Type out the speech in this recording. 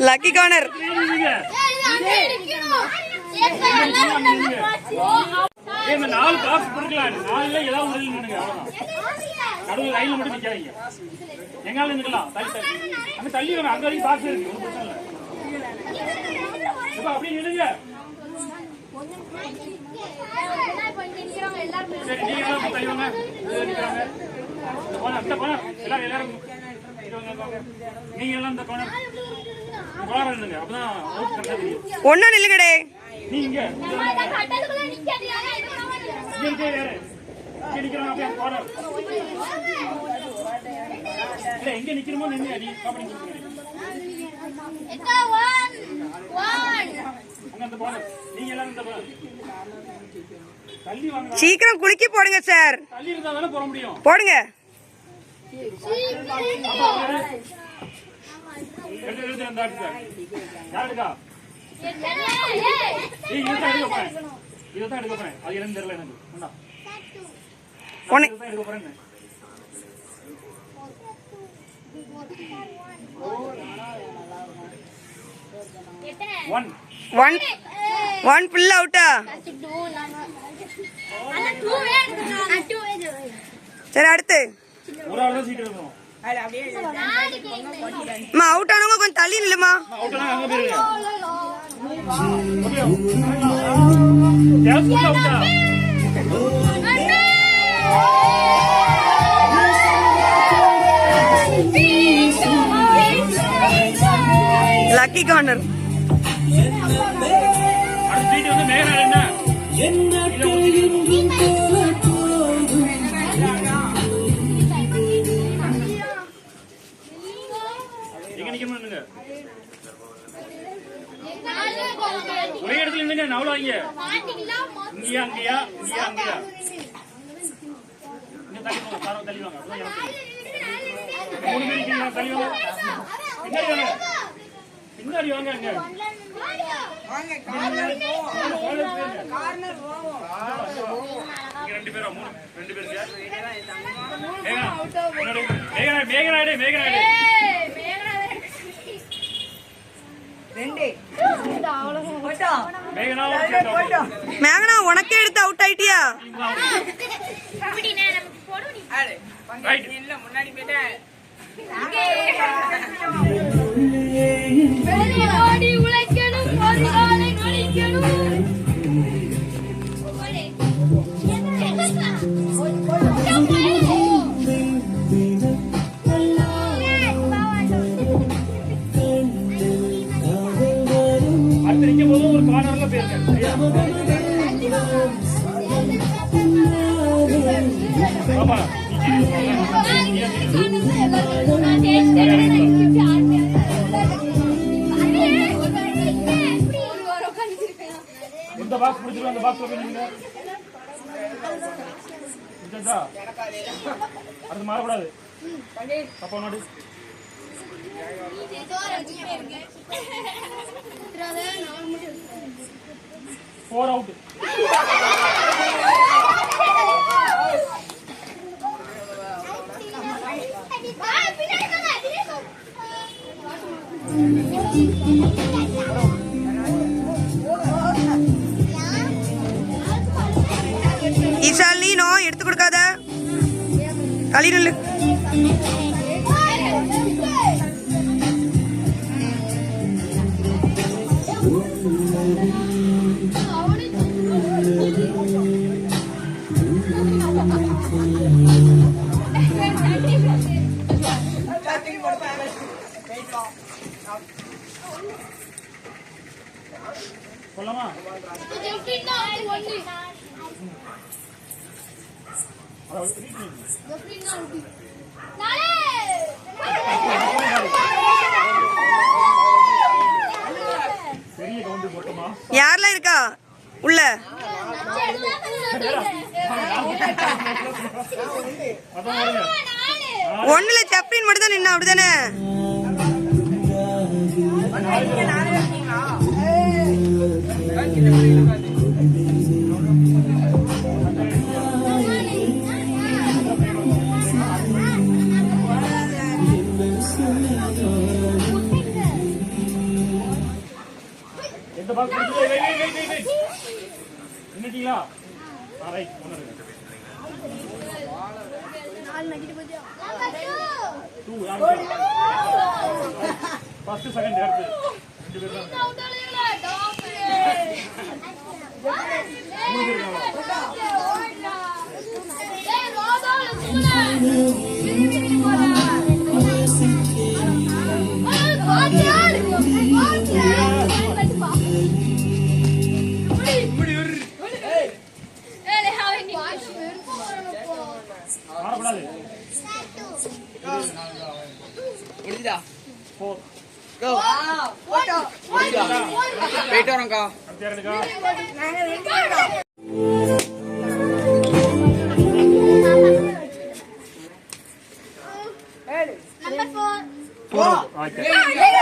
Lucky corner. நாலு box கொடுக்கலாம். நாலுல ஏதாவது ஒரு நின்னுங்க. நடுவில் லைன்ல மட்டும் நிக்காதீங்க. எங்கால நிக்கலாம். அங்க தள்ளி வாங்க. அங்க வரைக்கும் பாக்ஸ் இருக்கு. ஒன்றும் பிரச்சனை இல்லை. அப்படியே நில்லுங்க. சரி நீங்க எல்லாம் தள்ளி வாங்க. நிக்கிறாங்க. எல்லாரும் நீங்க எல்லாம் இந்த கோணம் நில்லுங்க. அப்பதான் அவுட் கரெக்டா தெரியும். ஒண்ணா நில்லுங்கடே. நீங்க எங்க நிக்கிறோமோ நின்று அடி கபடி நீங்க எல்லாம் தள்ளி வாங்க. சீக்கிரம் குளிக்க போடுங்க சார். தள்ளி இருந்தா தானே போட முடியும். போடுங்க. யாருக்கா இதுதான் எடுக்க போறேன். அது என்னன்னு தெரியல எனக்கு. எடுக்க போறேன். ஒன் ஃபுல் அவுட்டா? சரி அடுத்து ஒரு ஆள் தான் சீட் எடுக்கணும். அம்மா அவுட் ஆனவங்க கொஞ்சம் தள்ளி நில்லுமா. Lucky corner. ஒரே இடத்துல இருந்துங்க. நவல வாங்க. இங்கயா அங்கயா இங்கயா அங்கயா இங்க தள்ளி வாங்க. சாரோ தள்ளி வாங்க. மூணு பேர் இருக்கீங்க. தள்ளி வாங்க. பின்னாடி வாங்க. அங்க ரெண்டு பேரும் ரெண்டு பேருங்க. மேகநாடு மேகனா உனக்கே எடுத்து அவுட் ஆயிட்டியா? முன்னாடி போயிட்டா ஒரு கார்னர்ல போயிருக்கேன். இந்த பாக்ஸ் பிடிச்சிருக்கோம். அந்த பாக்ஸ் போயிருக்கீங்க. அது மாறக்கூடாது. அப்போ நோடி 4 அவுட். ஈசால் நீனோ எடுத்து கொடுக்காத. தள்ளி நில்லு. சொல்லமா யாரெல்லாம் இருக்கா உள்ள? ஒண்ணுல சப்ரின் மட்டும் தான் நின்னா. அப்படிதானே? பாக்ஸ் வெயிட் நின்னுட்டீங்களா ரைட் வந்துருங்க 2 யாரு ஃபர்ஸ்ட் செகண்ட் எடுத்து ரெண்டு பேர் தான் மாறக்கூடாது முடிஞ்சுதா 4 கோ போயிட்டு வரோம்க்கா அடுத்த யாருக்கா Number 4. ஓகே